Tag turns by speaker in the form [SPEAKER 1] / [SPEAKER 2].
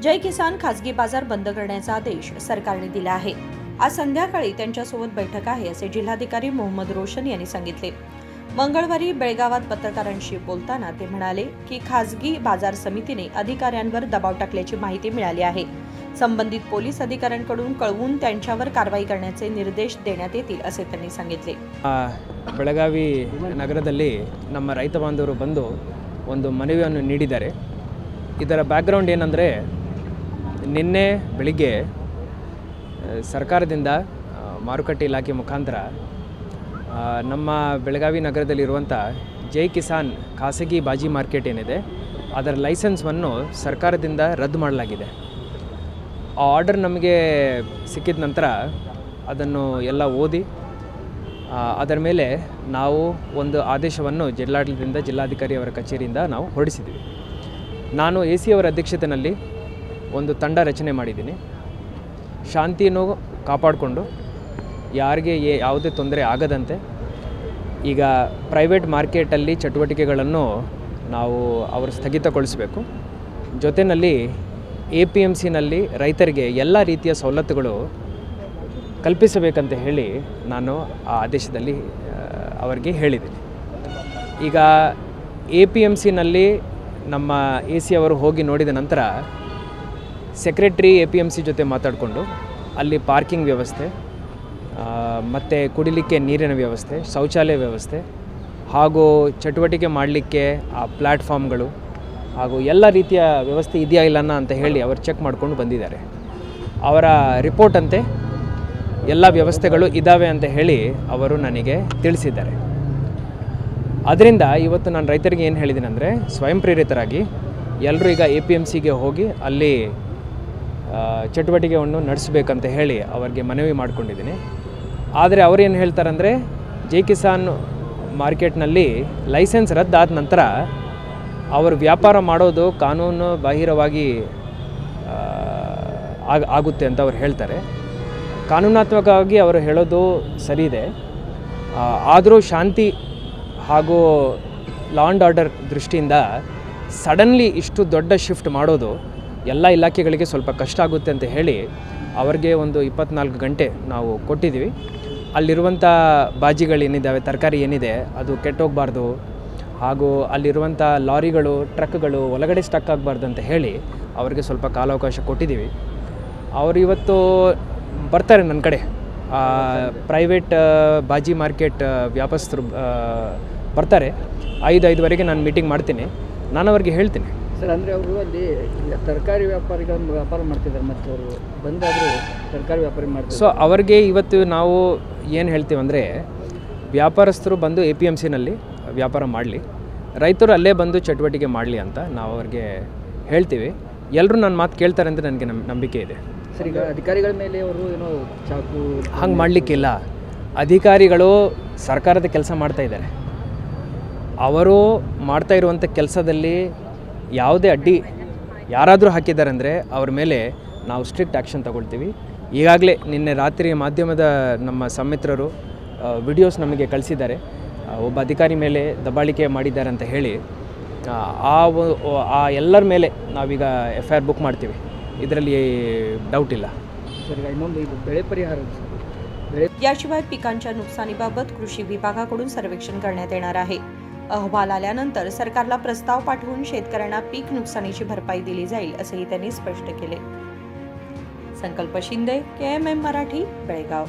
[SPEAKER 1] जय किसान खासगी बाजार बंद करण्याचा आदेश सरकारने दिला आहे। आज संध्याकाळी त्यांच्यासोबत बैठक आहे असे जिल्हाधिकारी मोहम्मद रोशन यांनी सांगितले। मंगळवारी बेळगावात पत्रकारांशी बोलताना ते म्हणाले की खासगी बाजार समितीने अधिकाऱ्यांवर दबाव टाकल्याची माहिती मिळाली आहे। संबंधित पोलीस अधिकाऱ्यांकडून कळवून त्यांच्यावर कारवाई करण्याचे निर्देश देण्यात येतील असे त्यांनी सांगितले।
[SPEAKER 2] ಬೆಳಗಾವಿ ನಗರದಲ್ಲಿ ನಮ್ಮ ರೈತ ಬಾಂಧವರು ಬಂದು ಒಂದು ಮನವಿಯನ್ನು ನೀಡಿದ್ದಾರೆ। ಇದರ ಬ್ಯಾಕ್ಗ್ರೌಂಡ್ ಏನಂದರೆ ನಿನ್ನೆ ಬೆಳಿಗ್ಗೆ ಸರ್ಕಾರದಿಂದ ಮಾರುಕಟ್ಟೆ ಇಲಾಖೆ ಮುಖಾಂತರ ನಮ್ಮ ಬೆಳಗಾವಿ ನಗರದಲ್ಲಿರುವಂಥ ಜೈ ಕಿಸಾನ್ ಖಾಸಗಿ ಬಾಜಿ ಮಾರ್ಕೆಟ್ ಏನಿದೆ ಅದರ ಲೈಸೆನ್ಸನ್ನು ಸರ್ಕಾರದಿಂದ ರದ್ದು ಮಾಡಲಾಗಿದೆ। ಆ ಆರ್ಡರ್ ನಮಗೆ ಸಿಕ್ಕಿದ ನಂತರ ಅದನ್ನು ಎಲ್ಲ ಓದಿ ಅದರ ಮೇಲೆ ನಾವು ಒಂದು ಆದೇಶವನ್ನು ಜಿಲ್ಲಾಡಳಿತದಿಂದ ಜಿಲ್ಲಾಧಿಕಾರಿ ಅವರ ಕಚೇರಿಯಿಂದ ನಾವು ಹೊರಡಿಸಿದ್ದೀವಿ। ನಾನು AC ಅವರ ಅಧ್ಯಕ್ಷತೆಯಲ್ಲಿ ಒಂದು ತಂಡ ರಚನೆ ಮಾಡಿದ್ದೀನಿ। ಶಾಂತಿಯನ್ನು ಕಾಪಾಡಿಕೊಂಡು ಯಾರಿಗೆ ಯಾವುದೇ ತೊಂದರೆ ಆಗದಂತೆ ಈಗ ಪ್ರೈವೇಟ್ ಮಾರ್ಕೆಟಲ್ಲಿ ಚಟುವಟಿಕೆಗಳನ್ನು ನಾವು ಅವರು ಸ್ಥಗಿತಗೊಳಿಸಬೇಕು। ಜೊತೆಯಲ್ಲಿ APMCನಲ್ಲಿ ರೈತರಿಗೆ ಎಲ್ಲ ರೀತಿಯ ಸವಲತ್ತುಗಳು ಕಲ್ಪಿಸಬೇಕಂತ ಹೇಳಿ ನಾನು ಆ ಆದೇಶದಲ್ಲಿ ಅವರಿಗೆ ಹೇಳಿದ್ದೀನಿ। ಈಗ APMCನಲ್ಲಿ ನಮ್ಮ AC ಅವರು ಹೋಗಿ ನೋಡಿದ ನಂತರ ಸೆಕ್ರೆಟರಿ APMC ಜೊತೆ ಮಾತಾಡಿಕೊಂಡು ಅಲ್ಲಿ ಪಾರ್ಕಿಂಗ್ ವ್ಯವಸ್ಥೆ ಮತ್ತು ಕುಡಿಲಿಕ್ಕೆ ನೀರಿನ ವ್ಯವಸ್ಥೆ, ಶೌಚಾಲಯ ವ್ಯವಸ್ಥೆ ಹಾಗೂ ಚಟುವಟಿಕೆ ಮಾಡಲಿಕ್ಕೆ ಆ ಪ್ಲ್ಯಾಟ್ಫಾರ್ಮ್ಗಳು ಹಾಗೂ ಎಲ್ಲ ರೀತಿಯ ವ್ಯವಸ್ಥೆ ಇದೆಯಾ ಇಲ್ಲನ ಅಂತ ಹೇಳಿ ಅವರು ಚೆಕ್ ಮಾಡಿಕೊಂಡು ಬಂದಿದ್ದಾರೆ। ಅವರ ರಿಪೋರ್ಟಂತೆ ಎಲ್ಲ ವ್ಯವಸ್ಥೆಗಳು ಇದ್ದಾವೆ ಅಂತ ಹೇಳಿ ಅವರು ನನಗೆ ತಿಳಿಸಿದ್ದಾರೆ। ಅದರಿಂದ ಇವತ್ತು ನಾನು ರೈತರಿಗೆ ಏನು ಹೇಳಿದ್ದೀನಿ ಅಂದರೆ ಸ್ವಯಂ ಪ್ರೇರಿತರಾಗಿ ಎಲ್ಲರೂ ಈಗ APMCಗೆ ಹೋಗಿ ಅಲ್ಲಿ ಚಟುವಟಿಕೆಯನ್ನು ನಡೆಸಬೇಕಂತ ಹೇಳಿ ಅವರಿಗೆ ಮನವಿ ಮಾಡಿಕೊಂಡಿದ್ದೀನಿ। ಆದರೆ ಅವರೇನು ಹೇಳ್ತಾರಂದರೆ ಜೈ ಕಿಸಾನ್ ಮಾರ್ಕೆಟ್ನಲ್ಲಿ ಲೈಸೆನ್ಸ್ ರದ್ದಾದ ನಂತರ ಅವರು ವ್ಯಾಪಾರ ಮಾಡೋದು ಕಾನೂನು ಬಾಹಿರವಾಗಿ ಆಗುತ್ತೆ ಅಂತ ಅವ್ರು ಹೇಳ್ತಾರೆ। ಕಾನೂನಾತ್ಮಕವಾಗಿ ಅವರು ಹೇಳೋದು ಸರಿ ಇದೆ, ಆದರೂ ಶಾಂತಿ ಹಾಗೂ ಲಾ ಆ್ಯಂಡ್ ಆರ್ಡರ್ ದೃಷ್ಟಿಯಿಂದ ಸಡನ್ಲಿ ಇಷ್ಟು ದೊಡ್ಡ ಶಿಫ್ಟ್ ಮಾಡೋದು ಎಲ್ಲ ಇಲಾಖೆಗಳಿಗೆ ಸ್ವಲ್ಪ ಕಷ್ಟ ಆಗುತ್ತೆ ಅಂತ ಹೇಳಿ ಅವ್ರಿಗೆ ಒಂದು 24 ಗಂಟೆ ನಾವು ಕೊಟ್ಟಿದ್ದೀವಿ। ಅಲ್ಲಿರುವಂಥ ಬಾಜಿಗಳೇನಿದ್ದಾವೆ, ತರಕಾರಿ ಏನಿದೆ ಅದು ಕೆಟ್ಟೋಗಬಾರ್ದು ಹಾಗೂ ಅಲ್ಲಿರುವಂಥ ಲಾರಿಗಳು, ಟ್ರಕ್ಗಳು ಒಳಗಡೆ ಸ್ಟಕ್ ಆಗಬಾರ್ದು ಅಂತ ಹೇಳಿ ಅವರಿಗೆ ಸ್ವಲ್ಪ ಕಾಲಾವಕಾಶ ಕೊಟ್ಟಿದ್ದೀವಿ। ಅವರು ಇವತ್ತು ಬರ್ತಾರೆ ನನ್ನ ಕಡೆ, ಪ್ರೈವೇಟ್ ಬಾಜಿ ಮಾರ್ಕೆಟ್ ವ್ಯಾಪಾರಸ್ಥರು ಬರ್ತಾರೆ। 5:05ವರೆಗೆ ನಾನು ಮೀಟಿಂಗ್ ಮಾಡ್ತೀನಿ, ನಾನು ಅವ್ರಿಗೆ ಹೇಳ್ತೀನಿ
[SPEAKER 3] ಸರ್। ಅಂದರೆ ಅವರು ಅಲ್ಲಿ ತರಕಾರಿ ವ್ಯಾಪಾರಿಗಳನ್ನು ವ್ಯಾಪಾರ ಮಾಡ್ತಿದ್ದಾರೆ ಮತ್ತು ಅವರು ಬಂದಾದರೂ ತರಕಾರಿ ವ್ಯಾಪಾರಿ ಮಾಡ್ತಾರೆ।
[SPEAKER 2] ಸೊ ಅವ್ರಿಗೆ ಇವತ್ತು ನಾವು ಏನು ಹೇಳ್ತೀವಿ ಅಂದರೆ ವ್ಯಾಪಾರಸ್ಥರು ಬಂದು APMCನಲ್ಲಿ ವ್ಯಾಪಾರ ಮಾಡಲಿ, ರೈತರು ಅಲ್ಲೇ ಬಂದು ಚಟುವಟಿಕೆ ಮಾಡಲಿ ಅಂತ ನಾವು ಅವ್ರಿಗೆ ಹೇಳ್ತೀವಿ। ಎಲ್ಲರೂ ನನ್ನ ಮಾತು ಕೇಳ್ತಾರೆ ಅಂತ ನನಗೆ ನಂಬಿಕೆ ಇದೆ
[SPEAKER 3] ಸರ್। ಈಗ ಅಧಿಕಾರಿಗಳ ಮೇಲೆ ಅವರು ಏನೋ ಚಾಕು
[SPEAKER 2] ಹಂಗೆ ಮಾಡಲಿಕ್ಕಿಲ್ಲ। ಅಧಿಕಾರಿಗಳು ಸರ್ಕಾರದ ಕೆಲಸ ಮಾಡ್ತಾಯಿದ್ದಾರೆ, ಅವರು ಮಾಡ್ತಾ ಇರುವಂಥ ಕೆಲಸದಲ್ಲಿ ಯಾವುದೇ ಅಡ್ಡಿ ಯಾರಾದರೂ ಹಾಕಿದ್ದಾರೆ ಅಂದರೆ ಅವ್ರ ಮೇಲೆ ನಾವು ಸ್ಟ್ರಿಕ್ಟ್ ಆ್ಯಕ್ಷನ್ ತಗೊಳ್ತೀವಿ। ಈಗಾಗಲೇ ನಿನ್ನೆ ರಾತ್ರಿ ಮಾಧ್ಯಮದ ನಮ್ಮ ಸಂಮಿತ್ರರು ವಿಡಿಯೋಸ್ ನಮಗೆ ಕಳಿಸಿದ್ದಾರೆ, ಒಬ್ಬ ಅಧಿಕಾರಿ ಮೇಲೆ ದಬ್ಬಾಳಿಕೆ ಮಾಡಿದ್ದಾರೆ ಅಂತ ಹೇಳಿ ಆ ಎಲ್ಲರ ಮೇಲೆ ನಾವೀಗ FIR बुक ಮಾಡ್ತೀವಿ, ಇದರಲ್ಲಿ डाऊट ಇಲ್ಲ
[SPEAKER 3] सर। ಇನ್ನೊಂದು ಇದು ಬೆಳೆ ಪರಿಹಾರ
[SPEAKER 1] याशिवाय पिकांच्या नुकसानीबाबत कृषी विभागाकडून सर्वेक्षण करण्यात येणार आहे। अहवाल आल्यानंतर सरकारला प्रस्ताव पाठवून शेतकऱ्यांना पीक नुकसानीची भरपाई दिली जाईल असेही त्यांनी स्पष्ट केले। संकल्प शिंदे, KMM मराठी, बेळगाव।